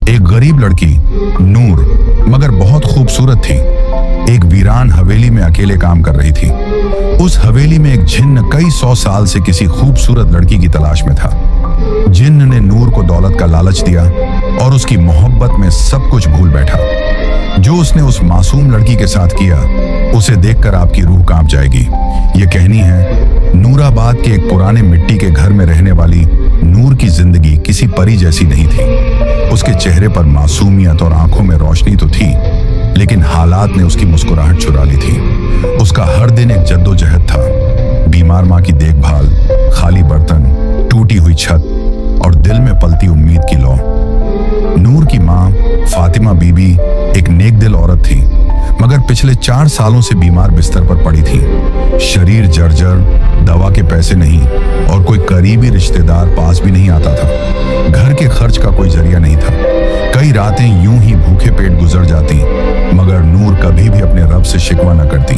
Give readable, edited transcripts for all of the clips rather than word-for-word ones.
एक गरीब लड़की नूर मगर बहुत खूबसूरत थी, एक वीरान हवेली में अकेले काम कर रही थी। उस हवेली में एक जिन्न कई 100 साल से किसी खूबसूरत लड़की की तलाश में था। जिन्न ने नूर को दौलत का लालच दिया और उसकी मोहब्बत में सब कुछ भूल बैठा। जो उसने उस मासूम लड़की के साथ किया, उसे देखकर आपकी रूह कांप जाएगी। ये कहानी है नूराबाद के एक पुराने मिट्टी के घर में रहने वाली नूर की जिंदगी किसी परी जैसी नहीं थी। उसके चेहरे पर मासूमियत और आंखों में रोशनी तो थी, लेकिन हालात ने उसकी मुस्कुराहट चुरा ली थी। उसका हर दिन एक जद्दोजहद था, बीमार माँ की देखभाल, खाली बर्तन, टूटी हुई छत और दिल में पलती उम्मीद की लौ। नूर की माँ फातिमा बीबी एक नेक दिल औरत थी, मगर पिछले 4 सालों से बीमार बिस्तर पर पड़ी थी। शरीर जर्जर, दवा के पैसे नहीं और कोई करीबी रिश्तेदार पास भी नहीं आता था। घर के खर्च का कोई जरिया नहीं था। कई रातें यूं ही भूखे पेट गुजर जाती, मगर नूर कभी भी अपने रब से शिकवा न करती।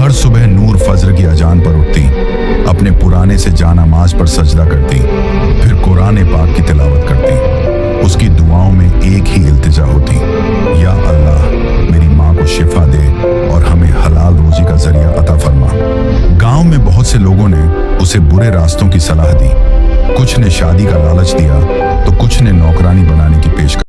हर सुबह नूर फज्र की अजान पर उठती, अपने पुराने से जानामाज पर सजदा करती, फिर कुरान पाक की तिलावत करती। उसकी दुआओं में एक ही इल्तिजा होती, या अल्लाह मेरी माँ को शिफा दे और हमें हलाल रोजी का जरिया अता फरमा। गांव में बहुत से लोगों ने उसे बुरे रास्तों की सलाह दी। कुछ ने शादी का लालच दिया तो कुछ ने नौकरानी बनाने की पेशकश।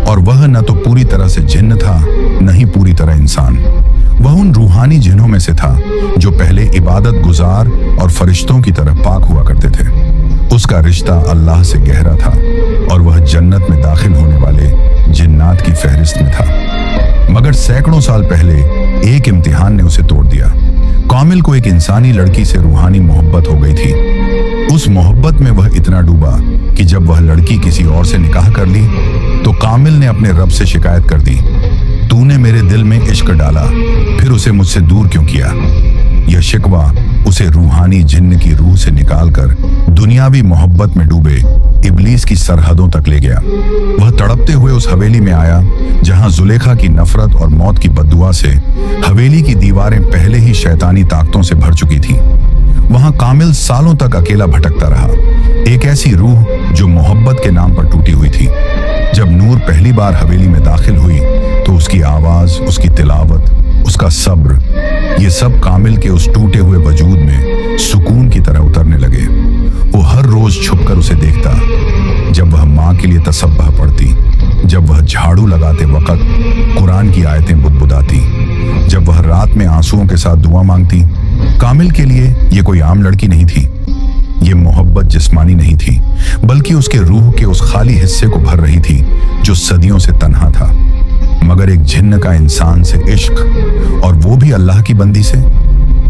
और वह न तो पूरी तरह से जिन्न था, न ही पूरी तरह इंसान। वह उन रूहानी जिन्हों में से था जो पहले इबादत गुजार और फरिश्तों की तरह पाक हुआ करते थे। उसका रिश्ता अल्लाह से गहरा था और वह जन्नत में दाखिल होने वाले जिन्नात की फहरिस्त में था। मगर सैकड़ों साल पहले एक इम्तिहान ने उसे तोड़ दिया। कामिल को एक इंसानी लड़की से रूहानी मोहब्बत हो गई थी। उस मोहब्बत में वह इतना डूबा कि जब वह लड़की किसी और से निकाह कर ली तो कामिल ने अपने रब से शिकायत कर दी, तूने मेरे दिल में इश्क डाला, फिर उसे मुझसे दूर क्यों किया? यह शिकवा उसे रूहानी जिन्न की रूह से निकालकर दुनियावी मोहब्बत में डूबे इब्लीस की सरहदों तक ले गया। वह तड़पते हुए उस हवेली में आया जहां जुलेखा की नफरत और मौत की बद्दुआ से हवेली की दीवारें पहले ही शैतानी ताकतों से भर चुकी थीं। वहां कामिल सालों तक अकेला भटकता रहा, एक ऐसी रूह जो मोहब्बत के नाम पर टूटी हुई थी। जब नूर पहली बार हवेली में दाखिल हुई तो उसकी आवाज, उसकी तिलावत, उसका सब्र, ये सब कामिल के उस टूटे हुए वजूद में सुकून की तरह उतरने लगे। वो हर रोज छुपकर उसे देखता, जब वह माँ के लिए तसब्बह पढ़ती, जब वह झाड़ू लगाते वक्त कुरान की आयतें बुदबुदाती, जब वह रात में आंसुओं के साथ दुआ मांगती। कामिल के लिए ये कोई आम लड़की नहीं थी। ये मोहब्बत जिस्मानी नहीं थी, बल्कि उसके रूह के उस खाली हिस्से को भर रही थी जो सदियों से तन्हा था। मगर एक जिन्न का इंसान से इश्क, और वो भी अल्लाह की बंदी से,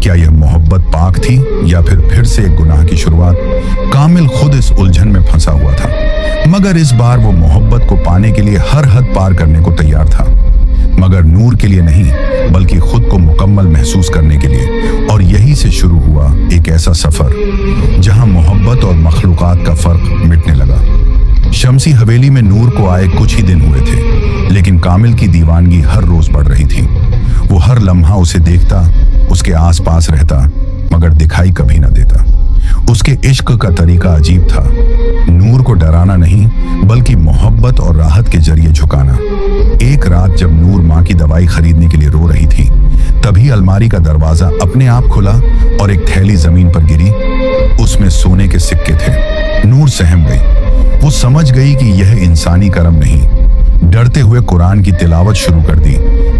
क्या यह मोहब्बत पाक थी या फिर से एक गुनाह की शुरुआत? कामिल खुद इस उलझन में फंसा हुआ था, मगर इस बार वो मोहब्बत को पाने के लिए हर हद पार करने को तैयार था। मगर नूर के लिए नहीं, बल्कि खुद को मुकम्मल महसूस करने के लिए। और यही से शुरू हुआ एक ऐसा सफर जहां मोहब्बत और मखलूकात का फर्क मिटने लगा। शमसी हवेली में नूर को आए कुछ ही दिन हुए थे, लेकिन कामिल की दीवानगी हर रोज बढ़ रही थी। वो हर लम्हा उसे देखता, उसके आसपास रहता, मगर दिखाई कभी न देता। उसके इश्क का तरीका अजीब था, नूर को डराना नहीं, बल्कि मोहब्बत और राहत के जरिए झुकाना। एक रात जब नूर माँ की दवाई खरीदने के लिए रो रही थी, तभी अलमारी का दरवाजा अपने आप खुला और एक थैली जमीन पर गिरी। उसमें सोने के सिक्के थे। नूर सहम गई। वो समझ गई कि यह इंसानी करम नहीं। डरते हुए कुरान की तिलावत शुरू कर दी,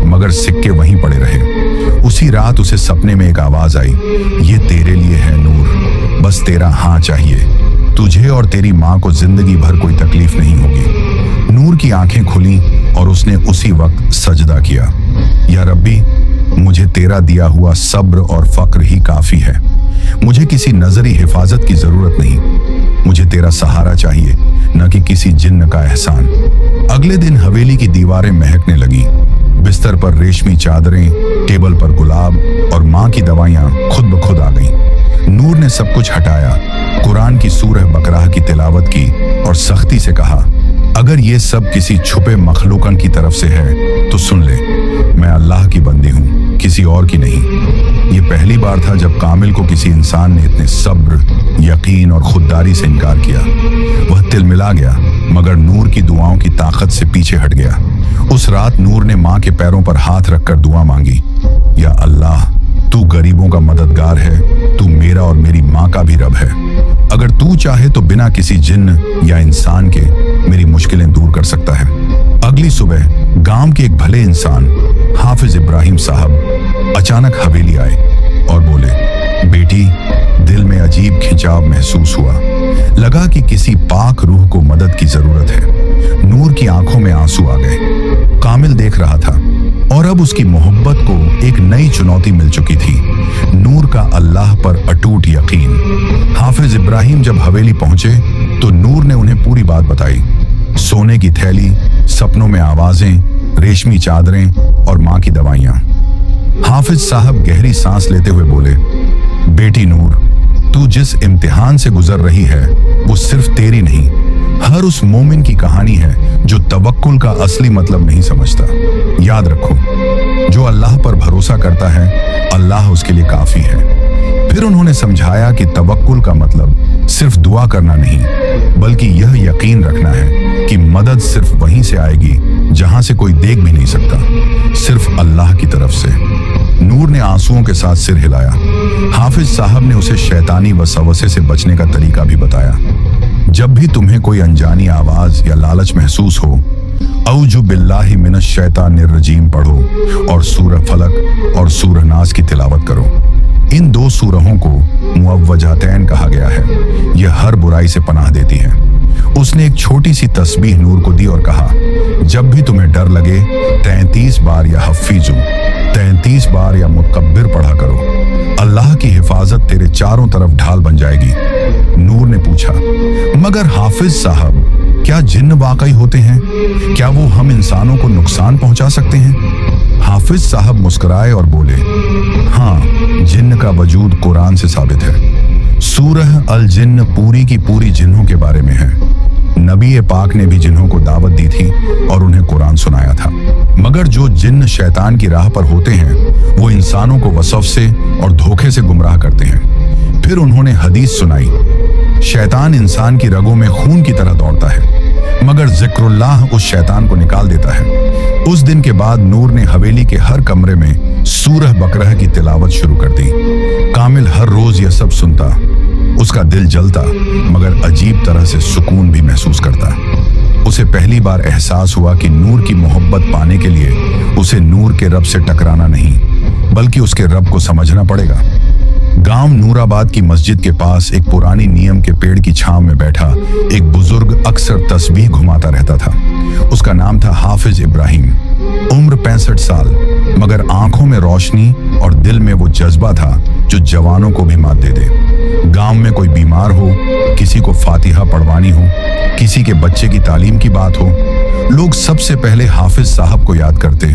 मगर सिक्के वहीं पड़े रहे। उसी रात उसे सपने में एक आवाज आई, ये तेरे लिए है नूर, बस तेरा हाँ चाहिए। तुझे और तेरी माँ को जिंदगी भर कोई तकलीफ नहीं होगी। नूर की आंखें खुली और उसने उसी वक्त सजदा किया, या रब्बी, मुझे तेरा दिया हुआ सब्र और फक्र ही काफी है। मुझे किसी नजरी हिफाजत की जरूरत नहीं। मुझे तेरा सहारा चाहिए, न कि किसी जिन्न का एहसान। अगले दिन हवेली की दीवारें महकने लगी। बिस्तर पर रेशमी चादरें, टेबल पर गुलाब और माँ की दवाइयाँ खुद ब खुद आ गईं। नूर ने सब कुछ हटाया, कुरान की सूरह बकराह की तिलावत की और सख्ती से कहा, अगर ये सब किसी छुपे मखलूकन की तरफ से है तो सुन ले, मैं अल्लाह की बंदी हूँ, किसी और की नहीं। ये पहली बार था जब कामिल को किसी इंसान ने इतने सब्र, यकीन और खुददारी से इनकार किया। वह तिलमिला गया, मगर नूर की दुआओं की ताकत से पीछे हट गया। उस रात नूर ने माँ के पैरों पर हाथ रखकर दुआ मांगी, या अल्लाह, तू गरीबों का मददगार है, तू मेरा और मेरी माँ का भी रब है। अगर तू चाहे तो बिना किसी जिन्न या इंसान के मेरी मुश्किलें दूर कर सकता है। अगली सुबह गांव के एक भले इंसान हाफिज इब्राहिम साहब अचानक हवेली आए और बोले, बेटी, दिल में अजीब खिंचाव महसूस हुआ। लगा कि किसी पाक रूह को मदद की जरूरत है। नूर की आंखों में आंसू आ गए। कामिल देख रहा था और अब उसकी मोहब्बत को एक नई चुनौती मिल चुकी थी, नूर का अल्लाह पर अटूट यकीन। हाफिज इब्राहिम जब हवेली पहुंचे तो नूर ने उन्हें पूरी बात बताई। सोने की थैली, सपनों में आवाजें, रेशमी चादरें और माँ की दवाइयाँ। हाफिज साहब गहरी सांस लेते हुए बोले, बेटी नूर, तू जिस इम्तिहान से गुजर रही है वो सिर्फ तेरी नहीं, हर उस मोमिन की कहानी है जो तवक्कुल का असली मतलब नहीं समझता। याद रखो, जो अल्लाह पर भरोसा करता है, अल्लाह उसके लिए काफी है। फिर उन्होंने समझाया कि तवक्कुल का मतलब सिर्फ दुआ करना नहीं, बल्कि यह यकीन रखना है कि मदद सिर्फ वहीं से आएगी जहां से कोई देख भी नहीं सकता, सिर्फ अल्लाह की तरफ से। नूर ने आंसुओं के साथ सिर हिलाया। हाफिज साहब ने उसे शैतानी वसवसे से बचने का तरीका भी बताया। जब भी तुम्हें कोई अनजानी आवाज या लालच महसूस हो, औजु बिल्लाहि मिनश शैतानिर रजीम पढ़ो और सूरह फलक और सूरह नास की तिलावत करो। इन दो सूरहों को मुअव्वजातैन कहा गया है। यह हर बुराई से पनाह देती है। उसने एक छोटी सी तस्बीह नूर को दी और कहा, जब भी तुम्हें डर लगे 33 बार या हफीजू, 33 बार या मुतकब्बिर पढ़ा करो। अल्लाह की हिफाजत तेरे चारों तरफ ढाल बन जाएगी। नूर ने पूछा, मगर हाफिज साहब, क्या जिन्न वाकई होते हैं? क्या वो हम इंसानों को नुकसान पहुंचा सकते हैं? हाफिज साहब मुस्कुराए और बोले, हाँ, जिन्न का वजूद कुरान से साबित है। सूरह अल जिन्न पूरी की पूरी जिन्नों के बारे में है। नबी पाक ने भी जिन्हों को दावत दी थी और उन्हें कुरान सुनाया था। मगर जो जिन्न शैतान की राह पर होते हैं वो इंसानों को वसफ से और धोखे से गुमराह करते हैं। फिर उन्होंने हदीस सुनाई, शैतान इंसान की रगों में खून की तरह दौड़ता है, मगर जिक्रुल्लाह उस शैतान को निकाल देता है। उस दिन के बाद नूर ने हवेली के हर कमरे में सूरह बकरह की तिलावत शुरू कर दी। कामिल हर रोज यह सब सुनता, उसका दिल जलता, मगर अजीब तरह से सुकून भी महसूस करता। उसे पहली बार एहसास हुआ कि नूर की मोहब्बत पाने के लिए उसे नूर के रब से टकराना नहीं, बल्कि उसके रब को समझना पड़ेगा। गांव नूराबाद की मस्जिद के पास एक पुरानी नीम के पेड़ की छांव में बैठा एक बुजुर्ग अक्सर तस्बीह घुमाता रहता था। उसका नाम था हाफिज इब्राहिम। उम्र 65 साल, मगर आंखों में रोशनी और दिल में वो जज्बा था जो जवानों को भी मात दे दे। गांव में कोई बीमार हो, किसी को फातिहा पढ़वानी हो, किसी के बच्चे की तालीम की बात हो, लोग सबसे पहले हाफिज साहब को याद करते।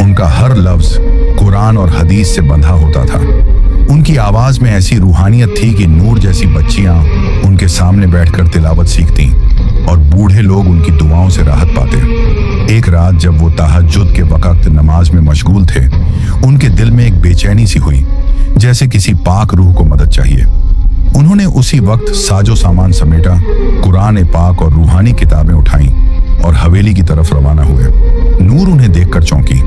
उनका हर लफ्ज कुरान और हदीस से बंधा होता था। उनकी आवाज में ऐसी रूहानियत थी कि नूर जैसी बच्चियां उनके सामने बैठकर तिलावत सीखती और बूढ़े लोग उनकी दुआओं से राहत पाते। एक रात जब वो तहज्जुद के वक्त नमाज में मशगूल थे, उनके दिल में एक बेचैनी सी हुई, जैसे किसी पाक रूह को मदद चाहिए। उन्होंने उसी वक्त साजो सामान समेटा, कुरान पाक और रूहानी किताबें उठाईं और हवेली की तरफ रवाना हुए। नूर उन्हें देखकर चौंकी।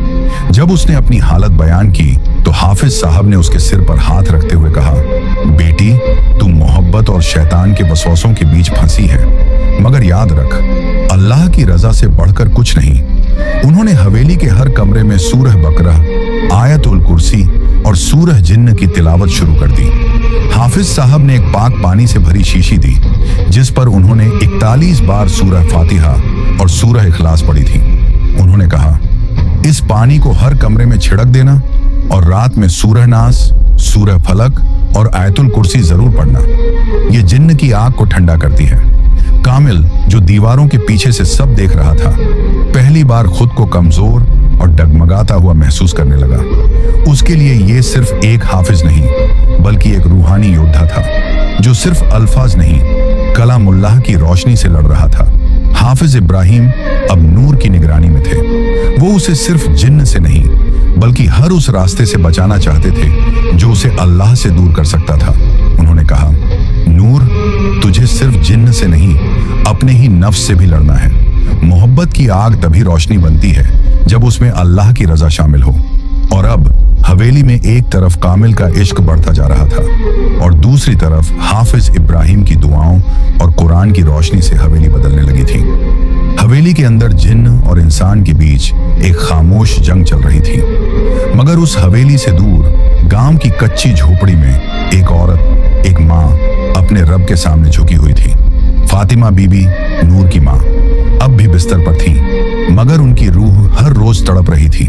जब उसने अपनी हालत बयान की तो हाफिज साहब ने उसके सिर पर हाथ रखते हुए कहा, बेटी, तू मोहब्बत और शैतान के वसवसों के बीच फंसी है, मगर याद रख, अल्लाह की रजा से बढ़कर कुछ नहीं। उन्होंने हवेली के हर कमरे में सूरह बकरह, आयतुल कुर्सी और सूरह जिन्न की तिलावत शुरू कर दी। हाफिज साहब ने एक पाक पानी से भरी शीशी दी, जिस पर उन्होंने 41 बार सूरह फातिहा और सूरह इखलास पढ़ी थी। उन्होंने कहा, इस पानी को हर कमरे में छिड़क देना और रात में सूरह नास, सूरह फलक और आयतुल कुर्सी जरूर पढ़ना। ये जिन्न की आग को ठंडा करती है। कामिल, जो दीवारों के पीछे से सब देख रहा था, पहली बार खुद को कमजोर और डगमगाता हुआ महसूस करने लगा। उसके लिए ये सिर्फ एक हाफिज नहीं, बल्कि एक रूहानी योद्धा था, जो सिर्फ अल्फाज नहीं, कलामुल्लाह की रोशनी से लड़ रहा था। हाफिज इब्राहिम अब नूर की निगरानी में थे। वो उसे सिर्फ जिन्न से नहीं, बल्कि हर उस रास्ते से बचाना चाहते थे जो उसे अल्लाह से दूर कर सकता था। उन्होंने कहा, नूर, तुझे सिर्फ जिन्न से नहीं, अपने ही नफ्स से भी लड़ना है। मोहब्बत की आग तभी रोशनी बनती है जब उसमें अल्लाह की रजा शामिल हो। और अब हवेली में एक तरफ कामिल का इश्क बढ़ता जा रहा था और दूसरी तरफ हाफिज इब्राहिम की दुआओं और कुरान की रोशनी से हवेली बदलने लगी थी। हवेली के अंदर जिन्न और इंसान के बीच एक खामोश जंग चल रही थी। मगर उस हवेली से दूर गांव की कच्ची झोपड़ी में एक औरत, एक माँ, अपने रब के सामने झुकी हुई थी। फातिमा बीबी, नूर की माँ, अब भी बिस्तर पर थी, मगर उनकी रूह हर रोज तड़प रही थी।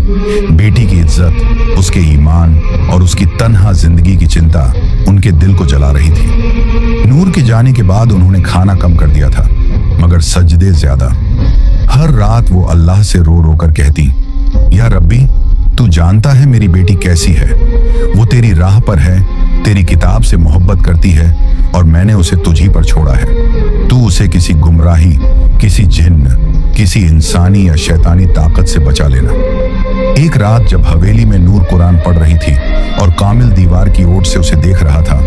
बेटी की इज्जत, उसके ईमान और उसकी तन्हा जिंदगी की चिंता उनके दिल को जला रही थी। नूर के जाने के बाद उन्होंने खाना कम कर दिया था, मगर सजदे ज्यादा। हर रात वो अल्लाह से रो रो कर कहती, या रब्बी, तू जानता है मेरी बेटी कैसी है। वो तेरी राह पर है, तेरी किताब से मोहब्बत करती है और मैंने उसे तुझी पर छोड़ा है। तू उसे किसी गुमराही, किसी जिन्न, किसी इंसानी या शैतानी ताकत से बचा लेना। एक रात जब हवेली में नूर कुरान पढ़ रही थी और कामिल दीवार की ओर से उसे देख रहा था,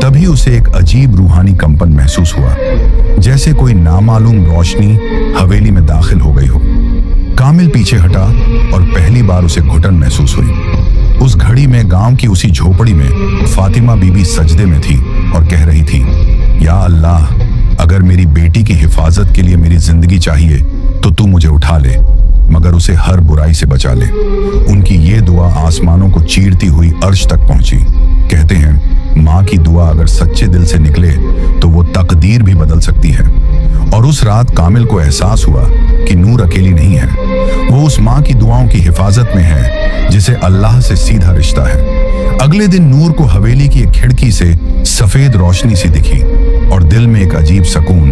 तभी उसे एक अजीब रूहानी कंपन महसूस हुआ, जैसे कोई नामालूम रोशनी हवेली में दाखिल हो गई हो। कामिल पीछे हटा और पहली बार उसे घुटन महसूस हुई। उस घड़ी में गांव की उसी झोपड़ी में फातिमा बीबी सजदे में थी और कह रही थी, या अल्लाह, अगर मेरी बेटी की हिफाजत के लिए मेरी जिंदगी चाहिए तो तू मुझे उठा ले, मगर उसे हर बुराई से बचा ले। उनकी ये दुआ आसमानों को चीरती हुई अर्श तक पहुंची। कहते हैं, माँ की दुआ अगर सच्चे दिल से निकले तो वो तकदीर भी बदल सकती है। और उस रात कामिल को एहसास हुआ कि नूर अकेली नहीं है। वो उस माँ की दुआओं की हिफाजत में है जिसे अल्लाह से सीधा रिश्ता है। अगले दिन नूर को हवेली की एक खिड़की से सफेद रोशनी सी दिखी और दिल में एक अजीब सुकून।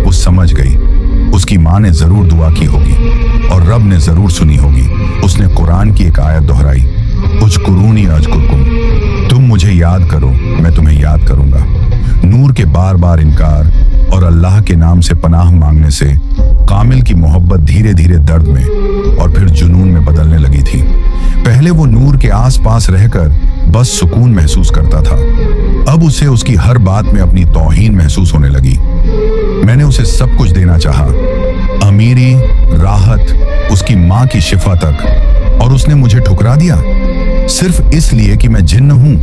वो समझ गई उसकी माँ ने जरूर दुआ की होगी और रब ने जरूर सुनी होगी। उसने कुरान की एक आयत दोहराई, उज़्कुरूनी अज़्कुरकुम, तुम मुझे याद करो मैं तुम्हें याद करूंगा। नूर के बार बार इनकार और अल्लाह के नाम से पनाह मांगने से कामिल की मोहब्बत धीरे धीरे दर्द में और फिर जुनून में बदलने लगी थी। पहले वो नूर के आसपास रहकर बस सुकून महसूस करता था, अब उसे उसकी हर बात में अपनी तौहीन महसूस होने लगी। मैंने उसे सब कुछ देना चाहा, अमीरी, राहत, उसकी माँ की शिफा तक, और उसने मुझे ठुकरा दिया सिर्फ इसलिए कि मैं जिन्न हूं।